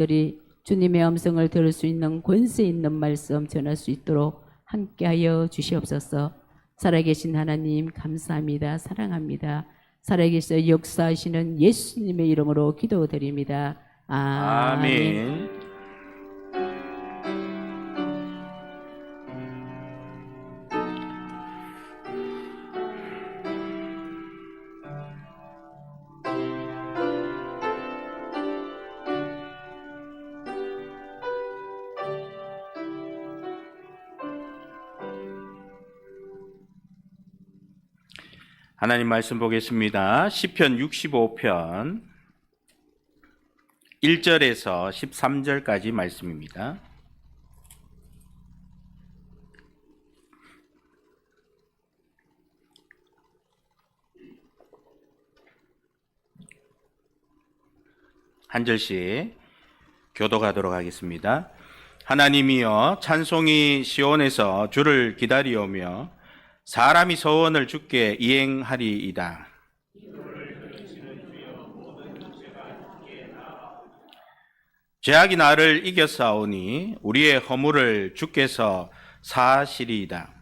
들이 주님의 음성을 들을 수 있는 권세 있는 말씀 전할 수 있도록 함께하여 주시옵소서. 살아계신 하나님 감사합니다. 사랑합니다. 살아계셔 역사하시는 예수님의 이름으로 기도드립니다. 아멘. 아멘. 하나님 말씀 보겠습니다. 시편 65편 1절에서 13절까지 말씀입니다. 한 절씩 교독하도록 하겠습니다. 하나님이여 찬송이 시온에서 주를 기다리오며 사람이 소원을 주께 이행하리이다. 죄악이 나를 이겼사오니 우리의 허물을 주께서 사하시리이다.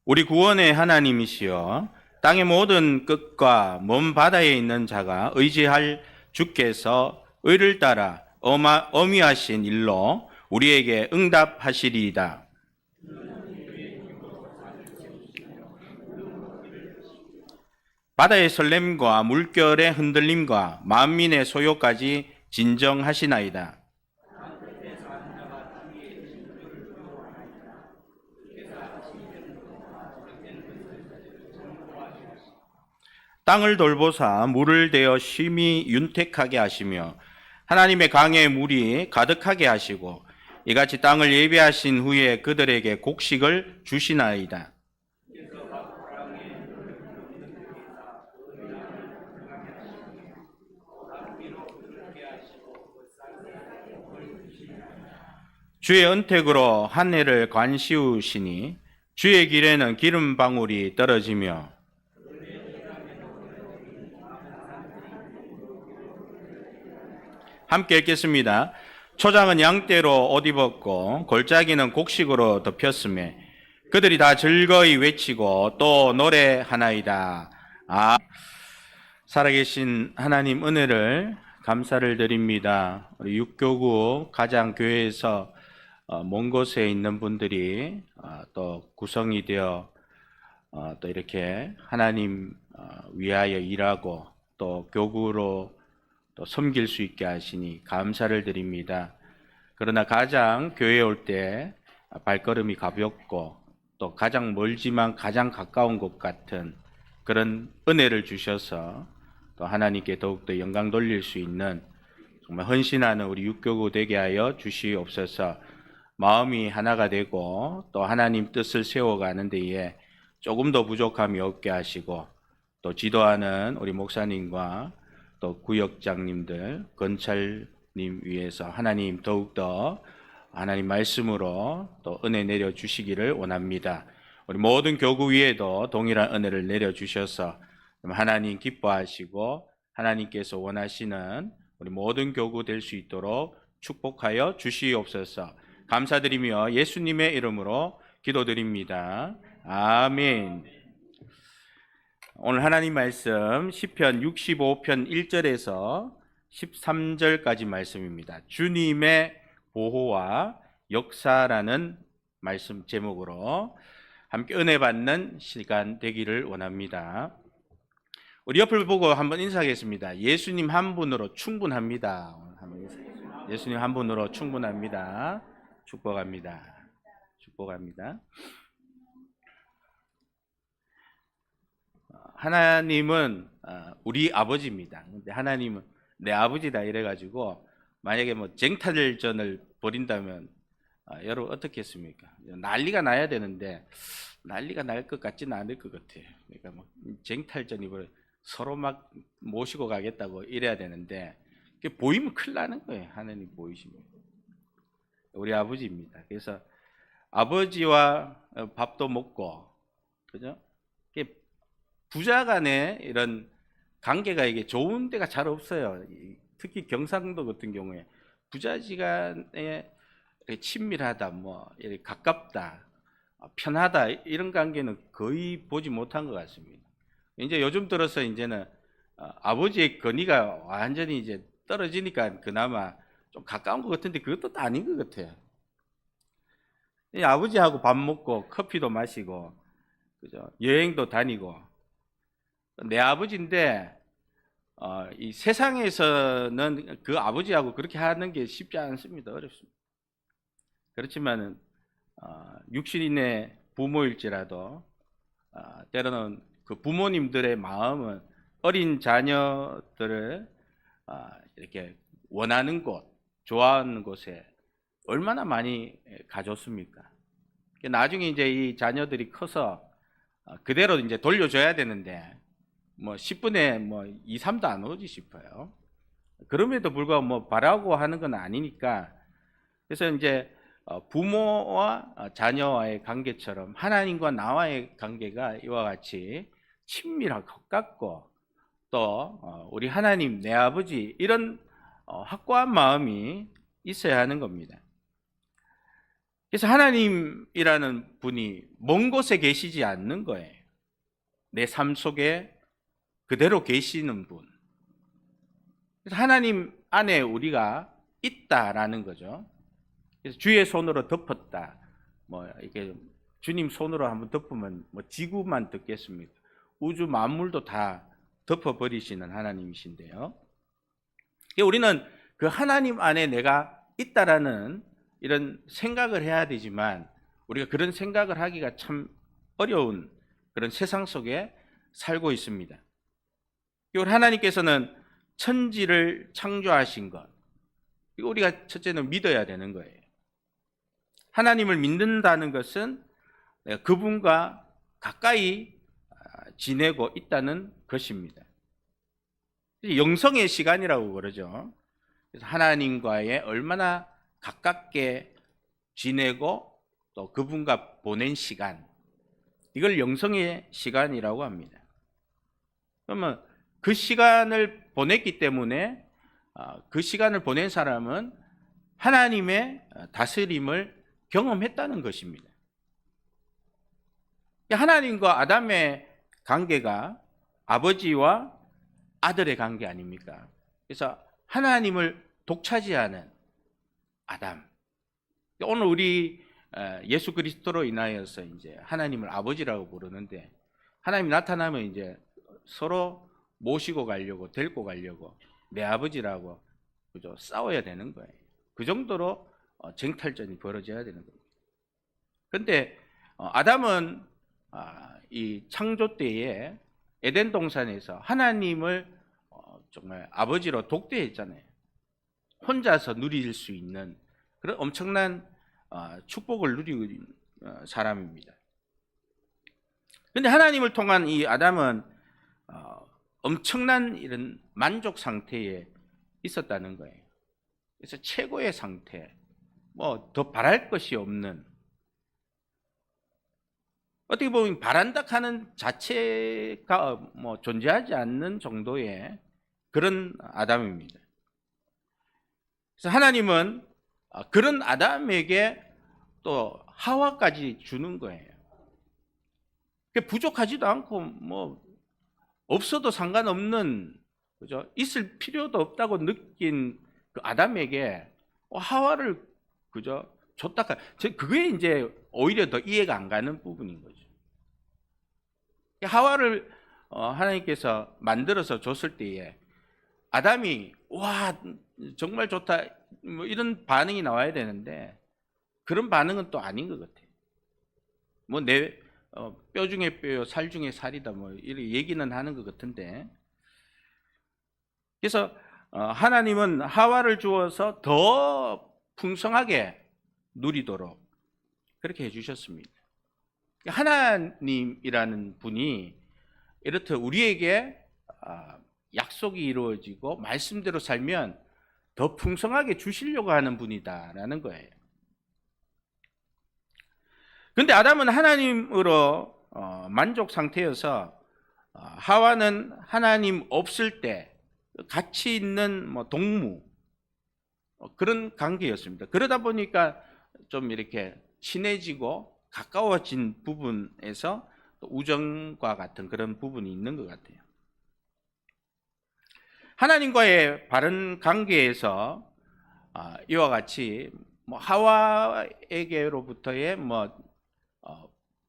우리 구원의 하나님이시여 땅의 모든 끝과 먼 바다에 있는 자가 의지할 주께서 의를 따라 어미하신 일로 우리에게 응답하시리이다. 바다의 설렘과 물결의 흔들림과 만민의 소요까지 진정하시나이다. 땅을 돌보사 물을 대어 쉼이 윤택하게 하시며 하나님의 강에 물이 가득하게 하시고 이같이 땅을 예비하신 후에 그들에게 곡식을 주시나이다. 주의 은택으로 한 해를 관시우시니 주의 길에는 기름 방울이 떨어지며 함께 읽겠습니다. 초장은 양떼로 옷 입었고 골짜기는 곡식으로 덮였으며 그들이 다 즐거이 외치고 또 노래하나이다. 살아계신 하나님 은혜를 감사를 드립니다. 우리 육교구 가장교회에서 먼 곳에 있는 분들이 또 구성이 되어 또 이렇게 하나님 위하여 일하고 또 교구로 또 섬길 수 있게 하시니 감사를 드립니다. 그러나 가장 교회에 올 때 발걸음이 가볍고 또 가장 멀지만 가장 가까운 것 같은 그런 은혜를 주셔서 또 하나님께 더욱더 영광 돌릴 수 있는 정말 헌신하는 우리 육교구 되게 하여 주시옵소서. 마음이 하나가 되고 또 하나님 뜻을 세워가는 데에 조금 더 부족함이 없게 하시고 또 지도하는 우리 목사님과 또 구역장님들, 건찰님 위해서 하나님 더욱더 하나님 말씀으로 또 은혜 내려주시기를 원합니다. 우리 모든 교구 위에도 동일한 은혜를 내려주셔서 하나님 기뻐하시고 하나님께서 원하시는 우리 모든 교구 될 수 있도록 축복하여 주시옵소서. 감사드리며 예수님의 이름으로 기도드립니다. 아멘. 오늘 하나님 말씀 시편 65편 1절에서 13절까지 말씀입니다. 주님의 보호와 역사라는 말씀 제목으로 함께 은혜 받는 시간 되기를 원합니다. 우리 옆을 보고 한번 인사하겠습니다. 예수님 한 분으로 충분합니다. 예수님 한 분으로 충분합니다. 축복합니다. 축복합니다. 하나님은 우리 아버지입니다. 근데 하나님은 내 아버지다 이래가지고 만약에 뭐 쟁탈전을 벌인다면 여러분 어떻겠습니까? 난리가 나야 되는데 난리가 날 것 같지는 않을 것 같아요. 그러니까 뭐 쟁탈전이 서로 막 모시고 가겠다고 이래야 되는데 보이면 큰일 나는 거예요. 하나님 보이시면 우리 아버지입니다. 그래서 아버지와 밥도 먹고, 그죠? 이게 부자 간의 이런 관계가 이게 좋은 데가 잘 없어요. 특히 경상도 같은 경우에 부자지간에 친밀하다, 뭐 이렇게 가깝다, 편하다 이런 관계는 거의 보지 못한 것 같습니다. 이제 요즘 들어서 이제는 아버지의 권위가 완전히 이제 떨어지니까 그나마 좀 가까운 것 같은데 그것도 아닌 것 같아요. 이 아버지하고 밥 먹고 커피도 마시고, 그죠? 여행도 다니고. 내 아버지인데 이 세상에서는 그 아버지하고 그렇게 하는 게 쉽지 않습니다. 어렵습니다. 그렇지만은 육신의 부모일지라도 때로는 그 부모님들의 마음은 어린 자녀들을 이렇게 원하는 곳, 좋아하는 곳에 얼마나 많이 가졌습니까? 나중에 이제 이 자녀들이 커서 그대로 이제 돌려줘야 되는데 뭐 10분에 뭐 2, 3도 안 오지 싶어요. 그럼에도 불구하고 뭐 바라고 하는 건 아니니까, 그래서 이제 부모와 자녀와의 관계처럼 하나님과 나와의 관계가 이와 같이 친밀하고 가깝고, 또 우리 하나님 내 아버지 이런 확고한 마음이 있어야 하는 겁니다. 그래서 하나님이라는 분이 먼 곳에 계시지 않는 거예요. 내 삶 속에 그대로 계시는 분. 그래서 하나님 안에 우리가 있다라는 거죠. 그래서 주의 손으로 덮었다. 뭐 이게 주님 손으로 한번 덮으면 뭐 지구만 덮겠습니까? 우주 만물도 다 덮어버리시는 하나님이신데요. 우리는 그 하나님 안에 내가 있다라는 이런 생각을 해야 되지만, 우리가 그런 생각을 하기가 참 어려운 그런 세상 속에 살고 있습니다. 우리 하나님께서는 천지를 창조하신 것, 이거 우리가 첫째는 믿어야 되는 거예요. 하나님을 믿는다는 것은 그분과 가까이 지내고 있다는 것입니다. 영성의 시간이라고 그러죠. 그래서 하나님과의 얼마나 가깝게 지내고 또 그분과 보낸 시간, 이걸 영성의 시간이라고 합니다. 그러면 그 시간을 보냈기 때문에 그 시간을 보낸 사람은 하나님의 다스림을 경험했다는 것입니다. 하나님과 아담의 관계가 아버지와 아들의 관계 아닙니까? 그래서 하나님을 독차지하는 아담. 오늘 우리 예수 그리스도로 인하여서 이제 하나님을 아버지라고 부르는데, 하나님이 나타나면 이제 서로 모시고 가려고, 데리고 가려고 내 아버지라고, 그죠? 싸워야 되는 거예요. 그 정도로 쟁탈전이 벌어져야 되는 겁니다. 그런데 아담은 이 창조 때에 에덴 동산에서 하나님을 정말 아버지로 독대했잖아요. 혼자서 누릴 수 있는 그런 엄청난 축복을 누리고 있는 사람입니다. 그런데 하나님을 통한 이 아담은 엄청난 이런 만족 상태에 있었다는 거예요. 그래서 최고의 상태, 뭐 더 바랄 것이 없는, 어떻게 보면 바란다 하는 자체가 뭐 존재하지 않는 정도의 그런 아담입니다. 그래서 하나님은 그런 아담에게 또 하와까지 주는 거예요. 부족하지도 않고 뭐 없어도 상관없는, 그죠? 있을 필요도 없다고 느낀 그 아담에게 하와를, 그죠? 줬다. 그게 이제 오히려 더 이해가 안 가는 부분인 거죠. 하와를 하나님께서 만들어서 줬을 때에 아담이 와 정말 좋다 뭐 이런 반응이 나와야 되는데, 그런 반응은 또 아닌 것 같아요. 뭐 내 뼈 중에 뼈요 살 중에 살이다 뭐 이렇게 얘기는 하는 것 같은데, 그래서 하나님은 하와를 주어서 더 풍성하게 누리도록 그렇게 해주셨습니다. 하나님이라는 분이 이렇듯 우리에게 약속이 이루어지고 말씀대로 살면 더 풍성하게 주시려고 하는 분이다라는 거예요. 근데 아담은 하나님으로 만족 상태여서 하와는 하나님 없을 때 같이 있는 뭐 동무 그런 관계였습니다. 그러다 보니까 좀 이렇게 친해지고 가까워진 부분에서 우정과 같은 그런 부분이 있는 것 같아요. 하나님과의 바른 관계에서 이와 같이 뭐 하와에게로부터의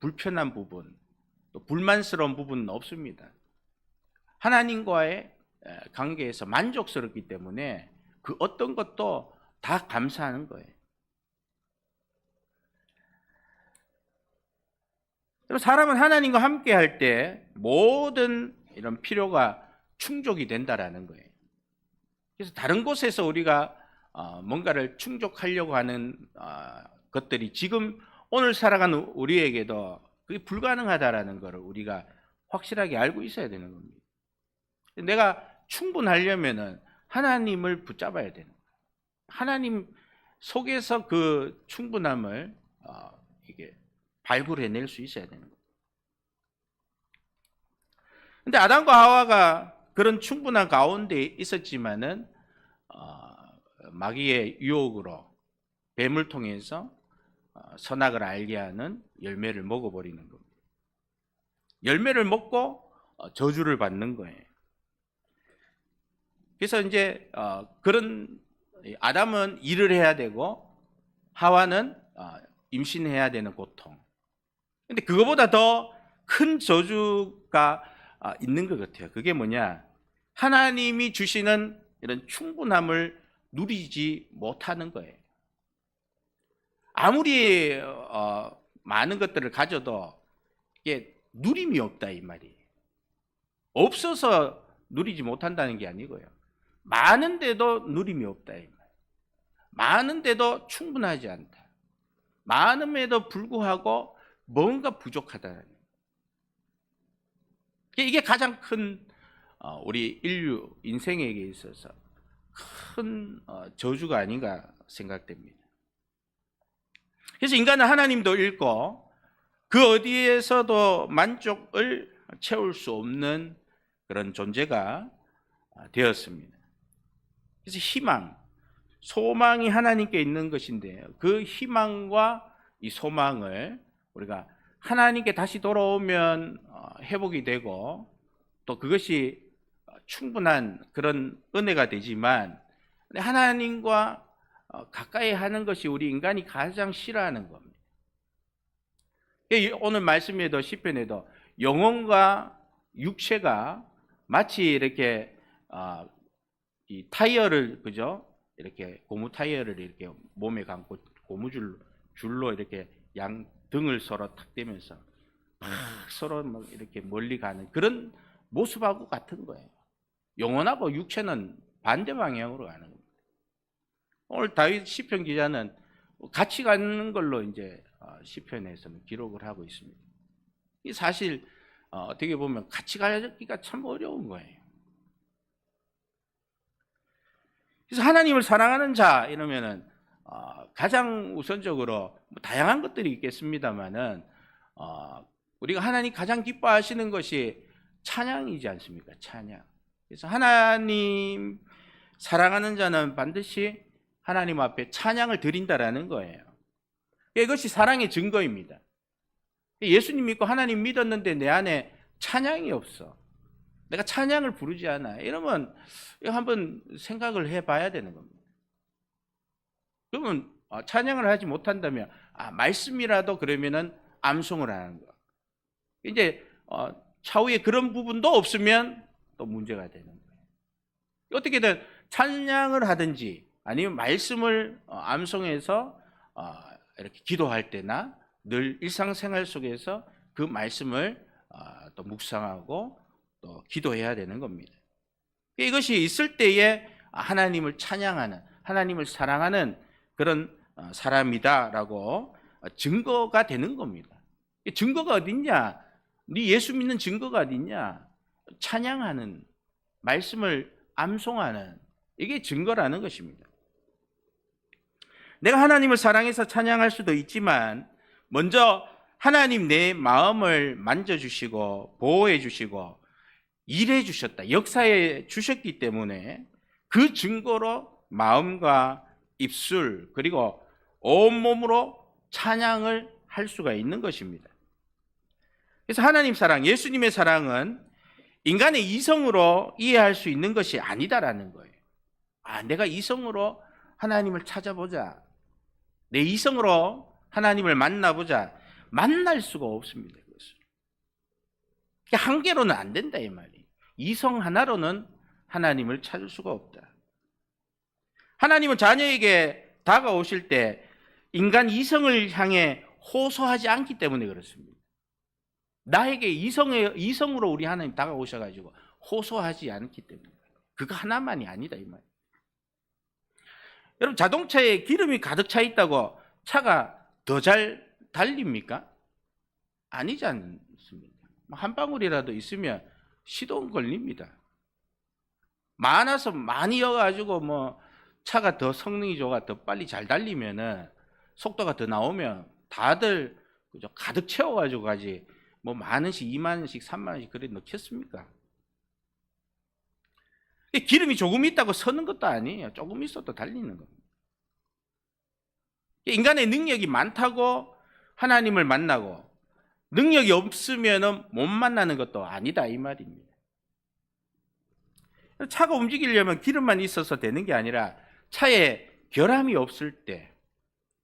불편한 부분, 또 불만스러운 부분은 없습니다. 하나님과의 관계에서 만족스럽기 때문에 그 어떤 것도 다 감사하는 거예요. 사람은 하나님과 함께 할 때 모든 이런 필요가 충족이 된다라는 거예요. 그래서 다른 곳에서 우리가 뭔가를 충족하려고 하는 것들이 지금 오늘 살아가는 우리에게도 그게 불가능하다라는 것을 우리가 확실하게 알고 있어야 되는 겁니다. 내가 충분하려면은 하나님을 붙잡아야 되는 거예요. 하나님 속에서 그 충분함을 이게 발굴해낼 수 있어야 되는 거예요. 근데 아담과 하와가 그런 충분한 가운데 있었지만은 마귀의 유혹으로 뱀을 통해서 선악을 알게 하는 열매를 먹어버리는 겁니다. 열매를 먹고 저주를 받는 거예요. 그래서 이제 그런 아담은 일을 해야 되고 하와는 임신해야 되는 고통. 근데 그거보다 더 큰 저주가 있는 것 같아요. 그게 뭐냐? 하나님이 주시는 이런 충분함을 누리지 못하는 거예요. 아무리 많은 것들을 가져도 이게 누림이 없다 이 말이에요. 없어서 누리지 못한다는 게 아니고요. 많은데도 누림이 없다 이 말이에요. 많은데도 충분하지 않다. 많음에도 불구하고 뭔가 부족하다는 거예요. 이게 가장 큰 우리 인류 인생에게 있어서 큰 저주가 아닌가 생각됩니다. 그래서 인간은 하나님도 잃고 그 어디에서도 만족을 채울 수 없는 그런 존재가 되었습니다. 그래서 희망, 소망이 하나님께 있는 것인데 그 희망과 이 소망을 우리가 하나님께 다시 돌아오면 회복이 되고 또 그것이 충분한 그런 은혜가 되지만 하나님과 가까이 하는 것이 우리 인간이 가장 싫어하는 겁니다. 오늘 말씀에도 시편에도 영혼과 육체가 마치 이렇게 이 타이어를 그죠? 이렇게 고무 타이어를 이렇게 몸에 감고 고무줄로 이렇게 양 등을 서로 탁 대면서 막 서로 막 이렇게 멀리 가는 그런 모습하고 같은 거예요. 영혼하고 육체는 반대 방향으로 가는 겁니다. 오늘 다윗 시편 기자는 같이 가는 걸로 이제 시편에서는 기록을 하고 있습니다. 이 사실 어떻게 보면 같이 가기가 참 어려운 거예요. 그래서 하나님을 사랑하는 자 이러면은 가장 우선적으로 다양한 것들이 있겠습니다만은 우리가 하나님 가장 기뻐하시는 것이 찬양이지 않습니까? 찬양. 그래서 하나님 사랑하는 자는 반드시 하나님 앞에 찬양을 드린다라는 거예요. 이것이 사랑의 증거입니다. 예수님 믿고 하나님 믿었는데 내 안에 찬양이 없어. 내가 찬양을 부르지 않아. 이러면 한번 생각을 해봐야 되는 겁니다. 그러면 찬양을 하지 못한다면 말씀이라도 그러면은 암송을 하는 거. 이제 차후에 그런 부분도 없으면 또 문제가 되는 거예요. 어떻게든 찬양을 하든지 아니면 말씀을 암송해서 이렇게 기도할 때나 늘 일상생활 속에서 그 말씀을 또 묵상하고 또 기도해야 되는 겁니다. 이것이 있을 때에 하나님을 찬양하는, 하나님을 사랑하는 그런 사람이다라고 증거가 되는 겁니다. 증거가 어딨냐? 네 예수 믿는 증거가 어딨냐? 찬양하는, 말씀을 암송하는 이게 증거라는 것입니다. 내가 하나님을 사랑해서 찬양할 수도 있지만 먼저 하나님 내 마음을 만져주시고 보호해주시고 일해주셨다, 역사해 주셨기 때문에 그 증거로 마음과 입술 그리고 온몸으로 찬양을 할 수가 있는 것입니다. 그래서 하나님 사랑, 예수님의 사랑은 인간의 이성으로 이해할 수 있는 것이 아니다라는 거예요. 내가 이성으로 하나님을 찾아보자, 내 이성으로 하나님을 만나보자, 만날 수가 없습니다. 그것을. 한계로는 안 된다 이 말이에요. 이성 하나로는 하나님을 찾을 수가 없다. 하나님은 자녀에게 다가오실 때 인간 이성을 향해 호소하지 않기 때문에 그렇습니다. 나에게 이성으로 우리 하나님 다가오셔가지고 호소하지 않기 때문에, 그거 하나만이 아니다 이 말이에요. 여러분, 자동차에 기름이 가득 차 있다고 차가 더 잘 달립니까? 아니지 않습니까? 한 방울이라도 있으면 시동 걸립니다. 많아서 많이 여가지고 뭐 차가 더 성능이 좋아 더 빨리 잘 달리면은 속도가 더 나오면 다들 그죠? 가득 채워가지고 가지 뭐 만 원씩 2만 원씩 3만 원씩 그래 넣겠습니까? 기름이 조금 있다고 서는 것도 아니에요. 조금 있어도 달리는 겁니다. 인간의 능력이 많다고 하나님을 만나고 능력이 없으면 못 만나는 것도 아니다 이 말입니다. 차가 움직이려면 기름만 있어서 되는 게 아니라 차에 결함이 없을 때,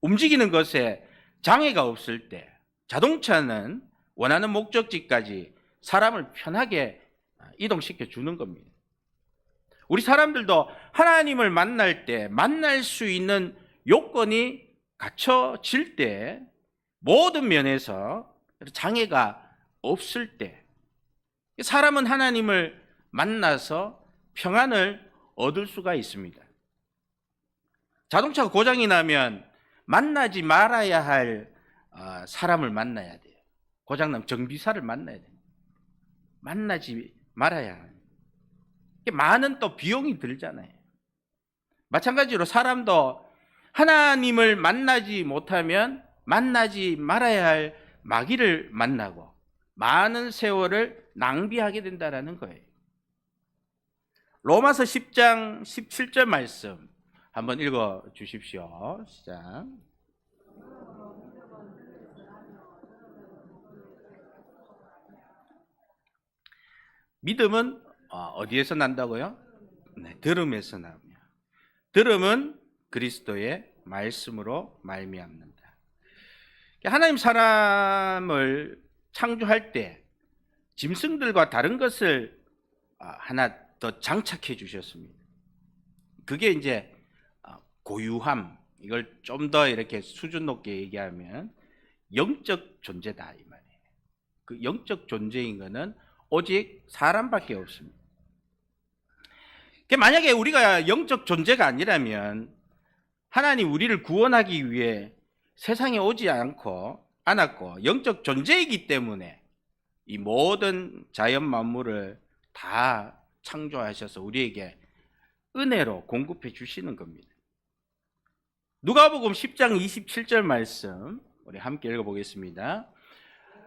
움직이는 것에 장애가 없을 때 자동차는 원하는 목적지까지 사람을 편하게 이동시켜 주는 겁니다. 우리 사람들도 하나님을 만날 때, 만날 수 있는 요건이 갖춰질 때, 모든 면에서 장애가 없을 때 사람은 하나님을 만나서 평안을 얻을 수가 있습니다. 자동차가 고장이 나면 만나지 말아야 할 사람을 만나야 돼요. 고장나면 정비사를 만나야 돼요. 만나지 말아야 해요. 많은 또 비용이 들잖아요. 마찬가지로 사람도 하나님을 만나지 못하면 만나지 말아야 할 마귀를 만나고 많은 세월을 낭비하게 된다는 거예요. 로마서 10장 17절 말씀 한번 읽어 주십시오. 시작. 믿음은 어디에서 난다고요? 네, 들음에서 나며 들음은 그리스도의 말씀으로 말미암는다. 하나님 사람을 창조할 때 짐승들과 다른 것을 하나 더 장착해 주셨습니다. 그게 이제 고유함, 이걸 좀 더 이렇게 수준 높게 얘기하면 영적 존재다 이 말이에요. 그 영적 존재인 거는 오직 사람밖에 없습니다. 만약에 우리가 영적 존재가 아니라면 하나님 우리를 구원하기 위해 세상에 오지 않았고 영적 존재이기 때문에 이 모든 자연 만물을 다 창조하셔서 우리에게 은혜로 공급해 주시는 겁니다. 누가복음 10장 27절 말씀 우리 함께 읽어보겠습니다.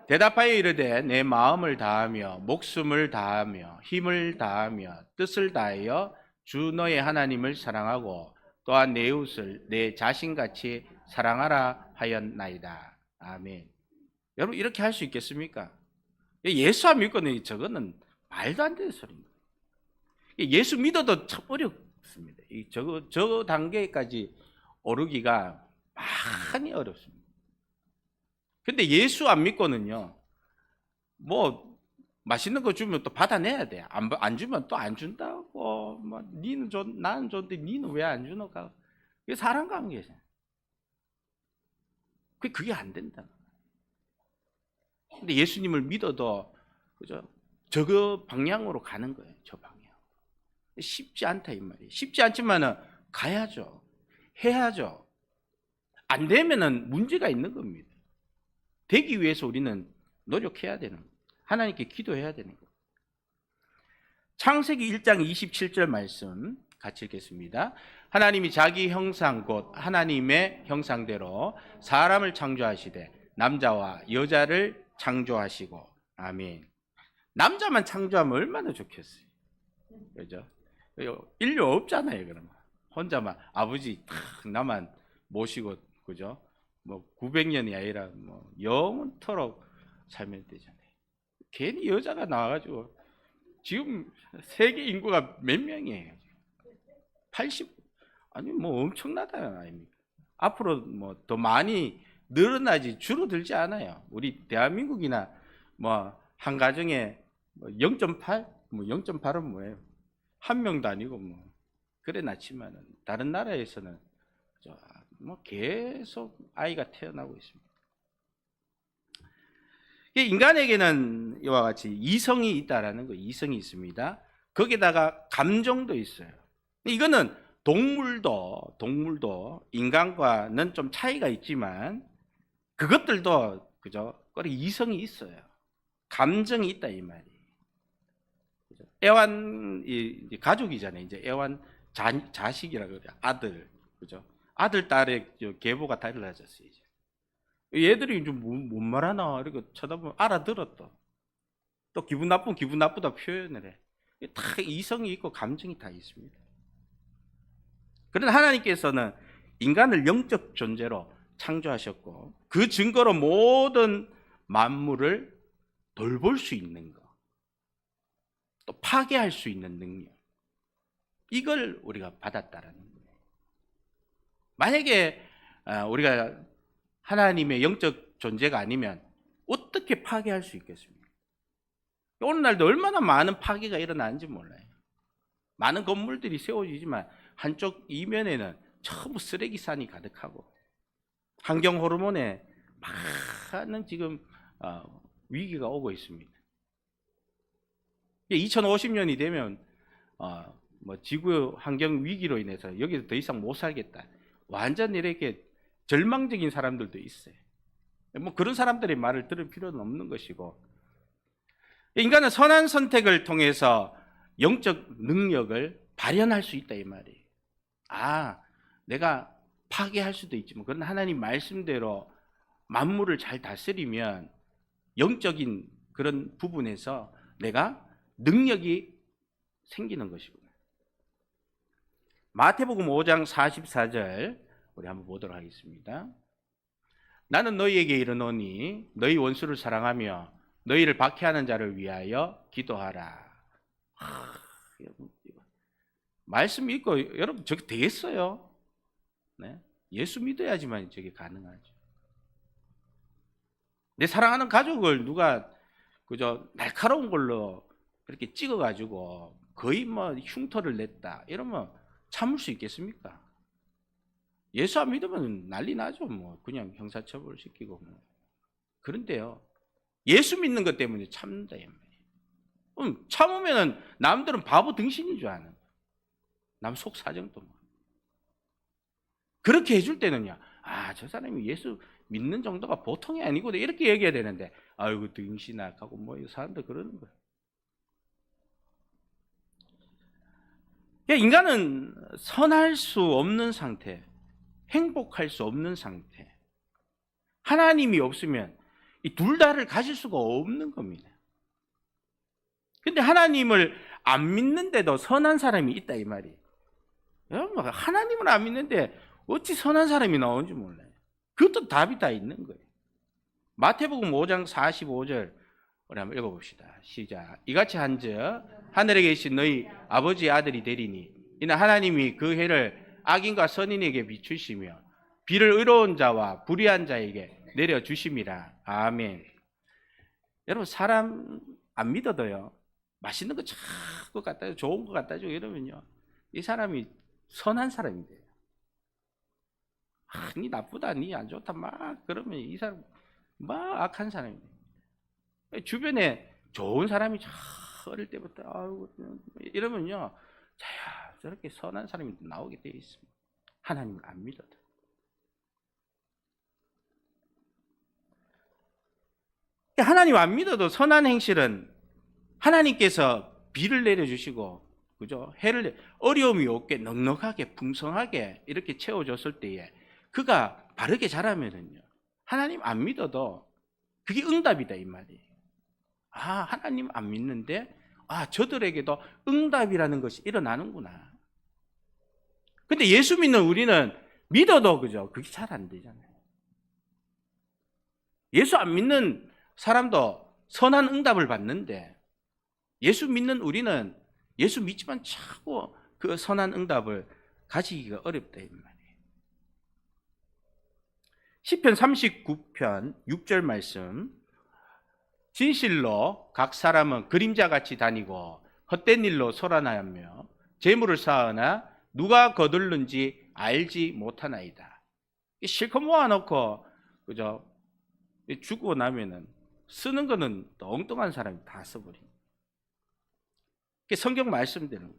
대답하여 이르되 내 마음을 다하며 목숨을 다하며 힘을 다하며 뜻을 다하여 주 너의 하나님을 사랑하고 또한 내 이웃을 내 자신같이 사랑하라 하였나이다. 아멘. 여러분 이렇게 할 수 있겠습니까? 예수 안 믿고는 저거는 말도 안 되는 소리입니다. 예수 믿어도 참 어렵습니다. 저 단계까지 오르기가 많이 어렵습니다. 근데 예수 안 믿고는요, 뭐 맛있는 거 주면 또 받아내야 돼. 안 주면 또 안 준다고. 뭐 니는 나는 줬는데 니는 왜 안 주노가? 이게 사람 관계죠. 그게 안 된다. 근데 예수님을 믿어도 그죠? 저 방향으로 가는 거예요. 저 방향. 쉽지 않다 이 말이에요. 쉽지 않지만은 가야죠. 해야죠. 안 되면은 문제가 있는 겁니다. 되기 위해서 우리는 노력해야 되는 거예요. 하나님께 기도해야 되는 거예요. 창세기 1장 27절 말씀 같이 읽겠습니다. 하나님이 자기 형상 곧 하나님의 형상대로 사람을 창조하시되 남자와 여자를 창조하시고. 아멘. 남자만 창조하면 얼마나 좋겠어요. 그죠? 인류 없잖아요, 그러면. 혼자만 아버지 탁 나만 모시고, 그죠? 뭐 900년이 아니라 뭐 영원토록 살면 되잖아요. 괜히 여자가 나와가지고 지금 세계 인구가 몇 명이에요? 80 아니 뭐 엄청나다 아닙니까? 앞으로 뭐 더 많이 늘어나지 줄어들지 않아요. 우리 대한민국이나 뭐 한 가정에 0.8? 뭐 0.8은 뭐예요? 한 명도 아니고 뭐 그래 낳지만은 다른 나라에서는 뭐 계속 아이가 태어나고 있습니다. 인간에게는 이와 같이 이성이 있다라는 거, 이성이 있습니다. 거기다가 감정도 있어요. 이거는 동물도 인간과는 좀 차이가 있지만 그것들도 그죠? 이성이 있어요. 감정이 있다 이 말이에요. 애완 가족이잖아요. 이제 애완 자식이라 그래요. 아들, 그죠? 아들 딸의 계보가 달라졌어요. 이제. 얘들이 좀 못 말하나 이렇게 쳐다보면 알아들었다. 또 기분 나쁘면 기분 나쁘다 표현을 해. 다 이성이 있고 감정이 다 있습니다. 그런데 하나님께서는 인간을 영적 존재로 창조하셨고 그 증거로 모든 만물을 돌볼 수 있는 것, 또 파괴할 수 있는 능력, 이걸 우리가 받았다라는 거예요. 만약에 우리가 하나님의 영적 존재가 아니면 어떻게 파괴할 수 있겠습니까? 오늘날도 얼마나 많은 파괴가 일어나는지 몰라요. 많은 건물들이 세워지지만 한쪽 이면에는 전부 쓰레기산이 가득하고 환경 호르몬에 많은 지금 위기가 오고 있습니다. 2050년이 되면 뭐 지구 환경 위기로 인해서 여기서 더 이상 못 살겠다. 완전 이렇게 절망적인 사람들도 있어요. 뭐 그런 사람들의 말을 들을 필요는 없는 것이고, 인간은 선한 선택을 통해서 영적 능력을 발현할 수 있다 이 말이에요. 내가 파괴할 수도 있지만 그러나 하나님 말씀대로 만물을 잘 다스리면 영적인 그런 부분에서 내가 능력이 생기는 것이구나. 마태복음 5장 44절 우리 한번 보도록 하겠습니다. 나는 너희에게 이르노니 너희 원수를 사랑하며 너희를 박해하는 자를 위하여 기도하라. 말씀 읽고 여러분 저게 되겠어요? 네? 예수 믿어야지만 저게 가능하죠. 내 사랑하는 가족을 누가 그저 날카로운 걸로 그렇게 찍어가지고 거의 뭐 흉터를 냈다 이러면 참을 수 있겠습니까? 예수 안 믿으면 난리 나죠. 뭐 그냥 형사처벌 시키고 뭐. 그런데요, 예수 믿는 것 때문에 참는다 이 말이에요. 참으면은 남들은 바보 등신인 줄 아는. 남 속 사정도 뭐. 그렇게 해줄 때는요, 저 사람이 예수 믿는 정도가 보통이 아니고 이렇게 얘기해야 되는데, 아이고 등신아 하고 뭐 사람들 그러는 거예요. 인간은 선할 수 없는 상태, 행복할 수 없는 상태. 하나님이 없으면 이 둘 다를 가질 수가 없는 겁니다. 근데 하나님을 안 믿는데도 선한 사람이 있다 이 말이에요. 여러분, 하나님을 안 믿는데 어찌 선한 사람이 나오는지 몰라요. 그것도 답이 다 있는 거예요. 마태복음 5장 45절 우리 한번 읽어봅시다. 시작. 이같이 한즉 하늘에 계신 너희 아버지의 아들이 되리니 이는 하나님이 그 해를 악인과 선인에게 비추시며 비를 의로운 자와 불의한 자에게 내려주심이라. 아멘. 여러분, 사람 안 믿어도요, 맛있는 거 자꾸 갖다 줘, 좋은 거 갖다 주고 이러면요, 이 사람이 선한 사람이 돼요. 니 나쁘다, 니 안 좋다 막 그러면 이 사람 막 악한 사람이 돼요. 주변에 좋은 사람이 어릴 때부터 이러면요, 저렇게 선한 사람이 나오게 되어 있습니다. 하나님을 안 믿어도. 하나님 안 믿어도 선한 행실은 하나님께서 비를 내려주시고, 그죠? 해를 어려움이 없게 넉넉하게 풍성하게 이렇게 채워줬을 때에 그가 바르게 자라면은요, 하나님 안 믿어도 그게 응답이다 이 말이에요. 하나님 안 믿는데 저들에게도 응답이라는 것이 일어나는구나. 근데 예수 믿는 우리는 믿어도 그죠? 그게 잘 안 되잖아요. 예수 안 믿는 사람도 선한 응답을 받는데 예수 믿는 우리는 예수 믿지만 자꾸 그 선한 응답을 가지기가 어렵다 이 말이에요. 시편 39편 6절 말씀. 진실로 각 사람은 그림자같이 다니고 헛된 일로 소란하며 재물을 쌓으나 누가 거둘는지 알지 못하나이다. 실컷 모아놓고 그죠? 죽고 나면은 쓰는 거는 또 엉뚱한 사람이 다 써버립니다. 성경 말씀대로.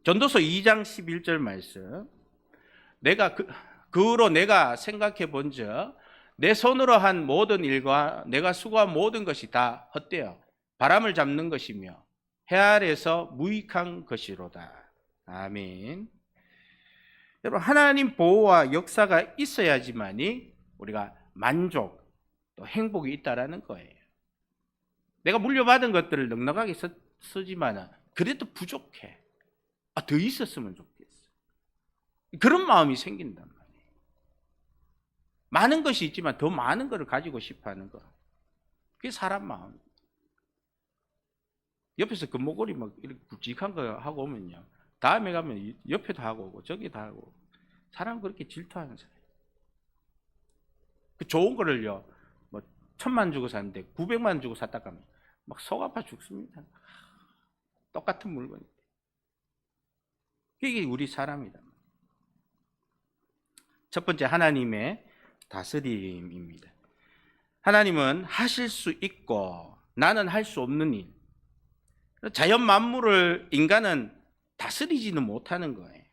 전도서 2장 11절 말씀. 그후로 내가 생각해 본즉 내 손으로 한 모든 일과 내가 수고한 모든 것이 다 헛되어 바람을 잡는 것이며 해 아래에서 무익한 것이로다. 아멘. 여러분, 하나님 보호와 역사가 있어야지만이 우리가 만족 또 행복이 있다라는 거예요. 내가 물려받은 것들을 넉넉하게 쓰지만 그래도 부족해. 더 있었으면 좋겠어. 그런 마음이 생긴단 말이에요. 많은 것이 있지만 더 많은 것을 가지고 싶어하는 거. 그게 사람 마음. 옆에서 금목걸이 막 이렇게 굵직한 거 하고 오면요, 다음에 가면 옆에도 하고 오고 저기도 하고. 사람 그렇게 질투하는 사람. 그 좋은 거를요, 뭐 1,000만 주고 샀는데 900만 주고 샀다 가면 막 속 아파 죽습니다. 똑같은 물건인데. 그게 우리 사람이다. 첫 번째, 하나님의 다스림입니다. 하나님은 하실 수 있고 나는 할 수 없는 일. 자연 만물을 인간은 다스리지는 못하는 거예요.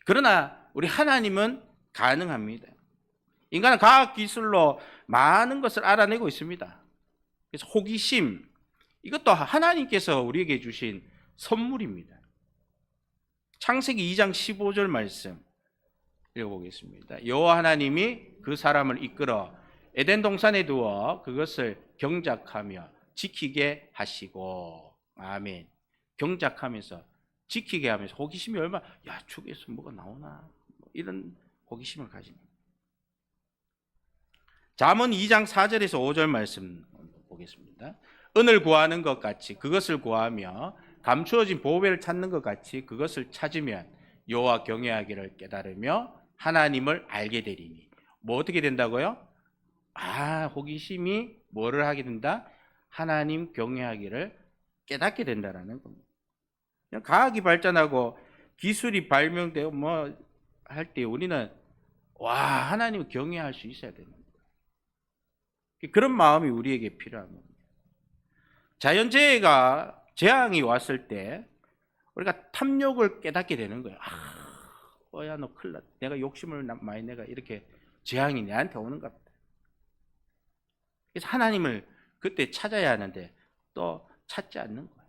그러나 우리 하나님은 가능합니다. 인간은 과학 기술로 많은 것을 알아내고 있습니다. 그래서 호기심, 이것도 하나님께서 우리에게 주신 선물입니다. 창세기 2장 15절 말씀 읽어보겠습니다. 여호와 하나님이 그 사람을 이끌어 에덴 동산에 두어 그것을 경작하며 지키게 하시고. 아멘. 경작하면서 지키게 하면서 호기심이 얼마나, 저기에서 뭐가 나오나, 이런 호기심을 가집니다. 잠언 2장 4절에서 5절 말씀 보겠습니다. 은을 구하는 것 같이 그것을 구하며 감추어진 보배를 찾는 것 같이 그것을 찾으면 여호와 경외하기를 깨달으며 하나님을 알게 되리니. 뭐 어떻게 된다고요? 호기심이 뭐를 하게 된다? 하나님 경외하기를 깨닫게 된다라는 겁니다. 그냥 과학이 발전하고 기술이 발명되고 뭐 할 때 우리는 하나님을 경외할 수 있어야 되는 거예요. 그런 마음이 우리에게 필요한 겁니다. 자연재해가 재앙이 왔을 때 우리가 탐욕을 깨닫게 되는 거예요. 너 큰일 났다. 내가 욕심을 많이 내가 이렇게 재앙이 내한테 오는가 보다. 그래서 하나님을 그때 찾아야 하는데 또 찾지 않는 거예요.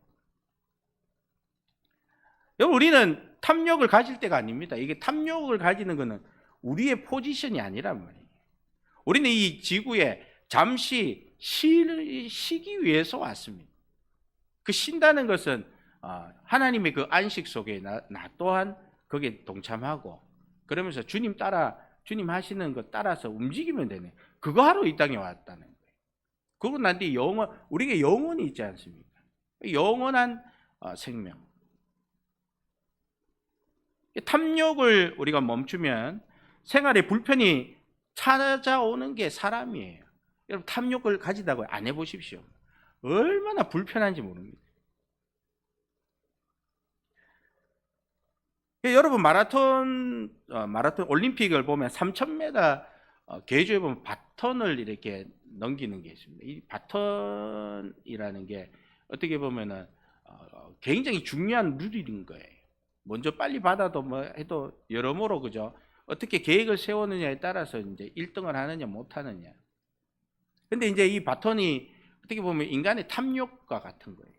여러분, 우리는 탐욕을 가질 때가 아닙니다. 이게 탐욕을 가지는 것은 우리의 포지션이 아니란 말이에요. 우리는 이 지구에 잠시 쉬기 위해서 왔습니다. 그 쉰다는 것은 하나님의 그 안식 속에 나 또한 거기에 동참하고 그러면서 주님 하시는 거 따라서 움직이면 되네. 그거 하러 이 땅에 왔다는 거예요. 그러고 난 뒤에 우리에게 영혼이 있지 않습니까? 영원한 생명. 탐욕을 우리가 멈추면 생활에 불편이 찾아오는 게 사람이에요. 여러분, 탐욕을 가지다고 안 해보십시오. 얼마나 불편한지 모릅니다. 여러분, 마라톤 올림픽을 보면 3,000m 계주에 보면 바톤을 이렇게 넘기는 게 있습니다. 이 바톤이라는 게 어떻게 보면은 굉장히 중요한 룰인 거예요. 먼저 빨리 받아도 뭐 해도 여러모로 그죠? 어떻게 계획을 세우느냐에 따라서 이제 1등을 하느냐 못 하느냐. 근데 이제 이 바톤이 어떻게 보면 인간의 탐욕과 같은 거예요.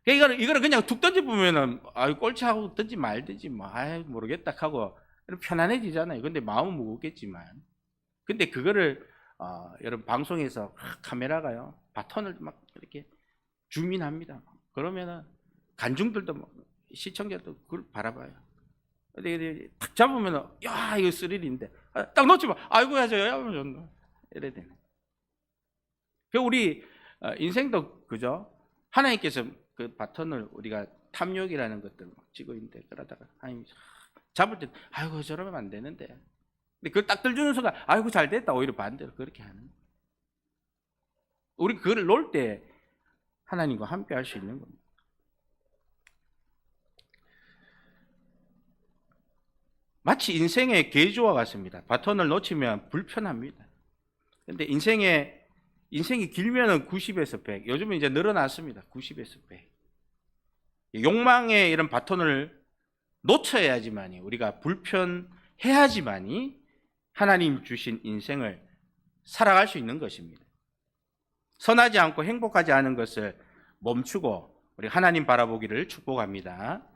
이거를 그냥 툭 던져보면은 꼴찌하고 던지 말든지 뭐 모르겠다 하고 편안해지잖아요. 근데 마음은 무겁겠지만, 근데 그거를 여러분 방송에서 카메라가요 바톤을 막 이렇게 주민합니다. 그러면은 간중들도 시청자도 그걸 바라봐요. 근데 탁 잡으면은 야 이거 스릴인데 딱 놓치면 아이고야 저야 이래 되네. 그 우리 인생도 그죠? 하나님께서 그 바톤을 우리가 탐욕이라는 것들 막 쥐고 있는데 그러다가 하나님 잡을 때 아이고 저러면 안 되는데. 근데 그걸 딱 들주는 순간 아이고 잘 됐다. 오히려 반대로 그렇게 하는 거예요. 우리 그거를 놓을 때 하나님과 함께 할 수 있는 겁니다. 마치 인생의 계주와 같습니다. 바톤을 놓치면 불편합니다. 근데 인생이 길면은 90에서 100. 요즘은 이제 늘어났습니다. 90에서 100. 욕망의 이런 바톤을 놓쳐야지만이 우리가 불편해야지만이 하나님 주신 인생을 살아갈 수 있는 것입니다. 선하지 않고 행복하지 않은 것을 멈추고 우리 하나님 바라보기를 축복합니다.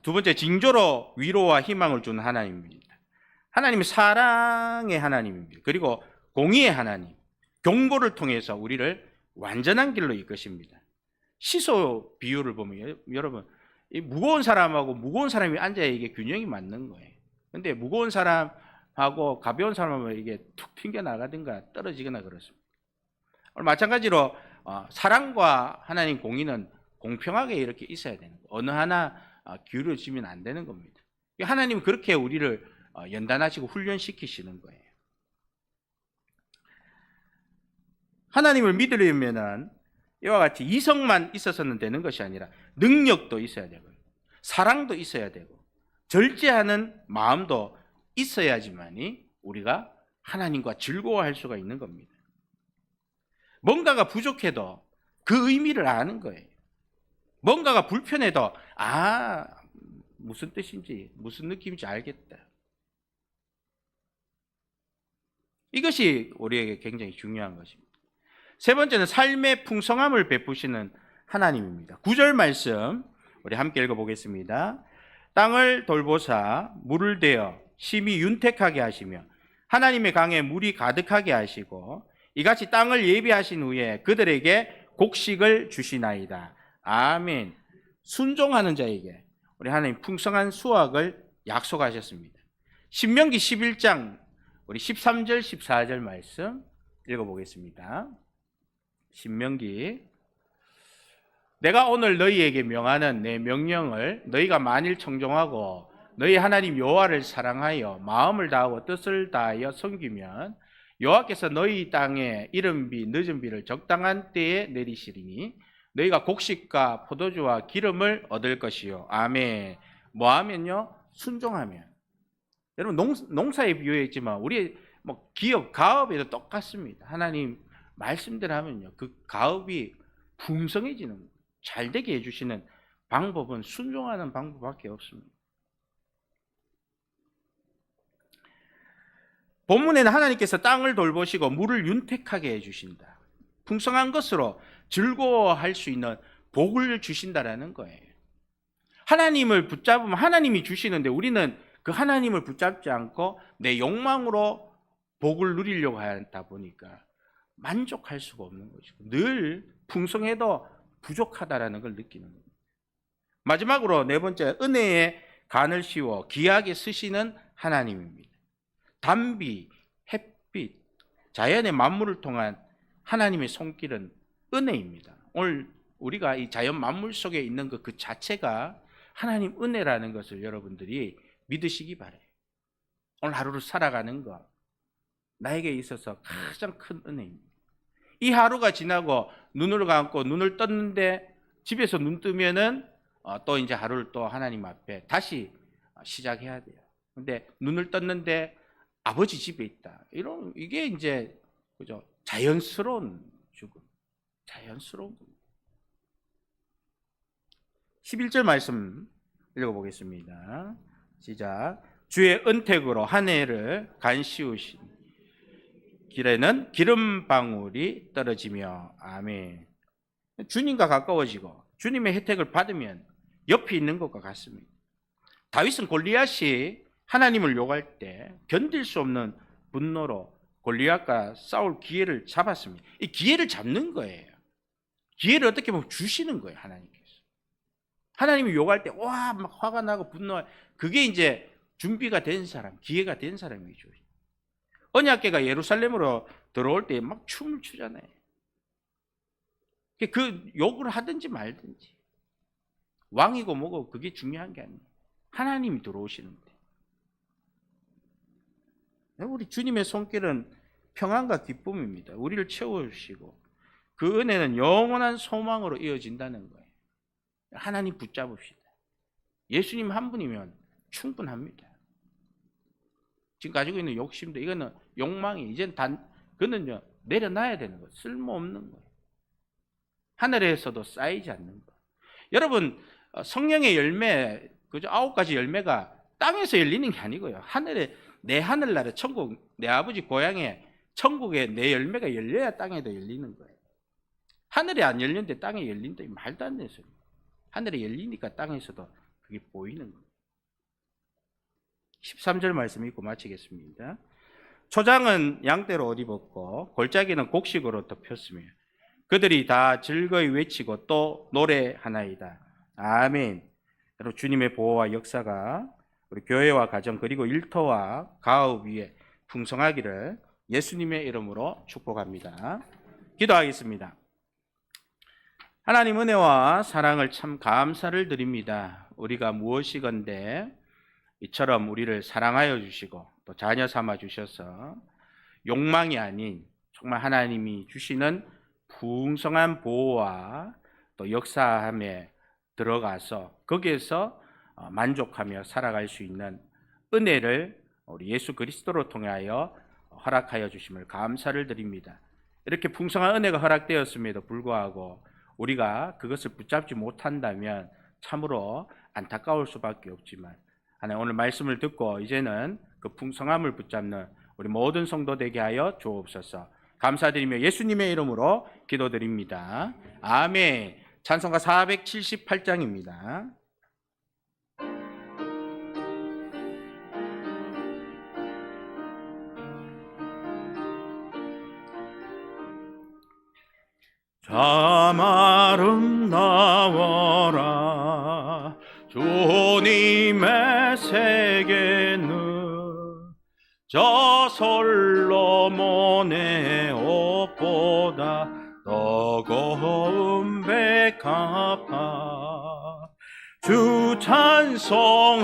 두 번째, 징조로 위로와 희망을 주는 하나님입니다. 하나님은 사랑의 하나님입니다. 그리고 공의의 하나님, 경고를 통해서 우리를 완전한 길로 이끄십니다. 시소 비유를 보면 여러분 이 무거운 사람하고 무거운 사람이 앉아야 이게 균형이 맞는 거예요. 근데 무거운 사람하고 가벼운 사람하고 이게 툭 튕겨나가든가 떨어지거나 그렇습니다. 마찬가지로 사랑과 하나님 공의는 공평하게 이렇게 있어야 되는 거예요. 어느 하나 기울어지면 안 되는 겁니다. 하나님은 그렇게 우리를 연단하시고 훈련시키시는 거예요. 하나님을 믿으려면 이와 같이 이성만 있어서는 되는 것이 아니라 능력도 있어야 되고 사랑도 있어야 되고 절제하는 마음도 있어야지만이 우리가 하나님과 즐거워할 수가 있는 겁니다. 뭔가가 부족해도 그 의미를 아는 거예요. 뭔가가 불편해도 무슨 뜻인지 무슨 느낌인지 알겠다. 이것이 우리에게 굉장히 중요한 것입니다. 세 번째는 삶의 풍성함을 베푸시는 하나님입니다. 9절 말씀 우리 함께 읽어보겠습니다. 땅을 돌보사 물을 대어 심히 윤택하게 하시며 하나님의 강에 물이 가득하게 하시고 이같이 땅을 예비하신 후에 그들에게 곡식을 주시나이다. 아멘. 순종하는 자에게 우리 하나님 풍성한 수확을 약속하셨습니다. 신명기 11장 우리 13절 14절 말씀 읽어보겠습니다. 신명기 내가 오늘 너희에게 명하는 내 명령을 너희가 만일 청종하고 너희 하나님 여호와를 사랑하여 마음을 다하고 뜻을 다하여 섬기면 여호와께서 너희 땅에 이른비 늦은비를 적당한 때에 내리시리니 너희가 곡식과 포도주와 기름을 얻을 것이요. 아멘. 뭐하면요? 순종하면. 여러분 농사에 비유했지만 우리 기업, 가업에도 똑같습니다. 하나님 말씀대로 하면요. 그 가업이 풍성해지는 거예요. 잘 되게 해주시는 방법은 순종하는 방법밖에 없습니다. 본문에는 하나님께서 땅을 돌보시고 물을 윤택하게 해주신다. 풍성한 것으로 즐거워할 수 있는 복을 주신다라는 거예요. 하나님을 붙잡으면 하나님이 주시는데 우리는 그 하나님을 붙잡지 않고 내 욕망으로 복을 누리려고 하다 보니까 만족할 수가 없는 것이고 늘 풍성해도 부족하다라는 걸 느끼는 겁니다. 마지막으로 네 번째, 은혜의 간을 씌워 귀하게 쓰시는 하나님입니다. 단비, 햇빛, 자연의 만물을 통한 하나님의 손길은 은혜입니다. 오늘 우리가 이 자연 만물 속에 있는 것 그 자체가 하나님 은혜라는 것을 여러분들이 믿으시기 바라요. 오늘 하루를 살아가는 것 나에게 있어서 가장 큰 은혜입니다. 이 하루가 지나고 눈을 감고 눈을 떴는데 집에서 눈 뜨면은 또 이제 하루를 또 하나님 앞에 다시 시작해야 돼요. 근데 눈을 떴는데 아버지 집에 있다. 이게 이제 그죠? 자연스러운 죽음. 자연스러운 겁니다. 11절 말씀 읽어보겠습니다. 시작. 주의 은택으로 한 해를 간씌우신 길에는 기름방울이 떨어지며 아멘. 주님과 가까워지고 주님의 혜택을 받으면 옆에 있는 것과 같습니다. 다윗은 골리앗이 하나님을 욕할 때 견딜 수 없는 분노로 골리앗과 싸울 기회를 잡았습니다. 이 기회를 잡는 거예요. 기회를 어떻게 보면 주시는 거예요, 하나님께서. 하나님이 욕할 때 와 막 화가 나고 분노할, 그게 이제 준비가 된 사람, 기회가 된 사람이죠. 언약궤가 예루살렘으로 들어올 때 막 춤을 추잖아요. 그 욕을 하든지 말든지 왕이고 뭐고 그게 중요한 게 아니에요. 하나님이 들어오시는데, 우리 주님의 손길은 평안과 기쁨입니다. 우리를 채워주시고 그 은혜는 영원한 소망으로 이어진다는 거예요. 하나님 붙잡읍시다. 예수님 한 분이면 충분합니다. 지금 가지고 있는 욕심도, 이거는 욕망이 이젠 그거는요 내려놔야 되는 거예요. 쓸모없는 거예요. 하늘에서도 쌓이지 않는 거예요. 여러분, 성령의 열매, 그죠? 9가지 열매가 땅에서 열리는 게 아니고요. 하늘에, 내 하늘나라 천국, 내 아버지 고향에 천국에 내 열매가 열려야 땅에도 열리는 거예요. 하늘에 안 열리는데 땅에 열린다, 말도 안 되는 소리. 하늘에 열리니까 땅에서도 그게 보이는 거예요. 13절 말씀 읽고 마치겠습니다. 초장은 양떼로 옷 입었고 골짜기는 곡식으로 덮였으며 그들이 다 즐거이 외치고 또 노래하나이다. 아멘. 여러분, 주님의 보호와 역사가 우리 교회와 가정 그리고 일터와 가업 위에 풍성하기를 예수님의 이름으로 축복합니다. 기도하겠습니다. 하나님 은혜와 사랑을 참 감사를 드립니다. 우리가 무엇이건대 이처럼 우리를 사랑하여 주시고 또 자녀 삼아 주셔서 욕망이 아닌 정말 하나님이 주시는 풍성한 보호와 또 역사함에 들어가서 거기에서 만족하며 살아갈 수 있는 은혜를 우리 예수 그리스도로 통하여 허락하여 주심을 감사를 드립니다. 이렇게 풍성한 은혜가 허락되었음에도 불구하고 우리가 그것을 붙잡지 못한다면 참으로 안타까울 수밖에 없지만, 하나님 오늘 말씀을 듣고 이제는 그 풍성함을 붙잡는 우리 모든 성도 되게 하여 주옵소서. 감사드리며 예수님의 이름으로 기도드립니다. 아멘. 찬송가 478장입니다. 참 아름다워라 주님의 세계는 저 솔로몬의 옷보다 더 고운 백합화 주 찬송하는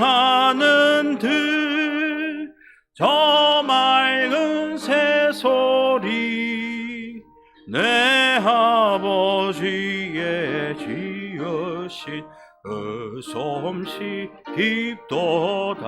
들 저 맑은 새소리 내 아버지의 지으신 그 솜씨 깊도다.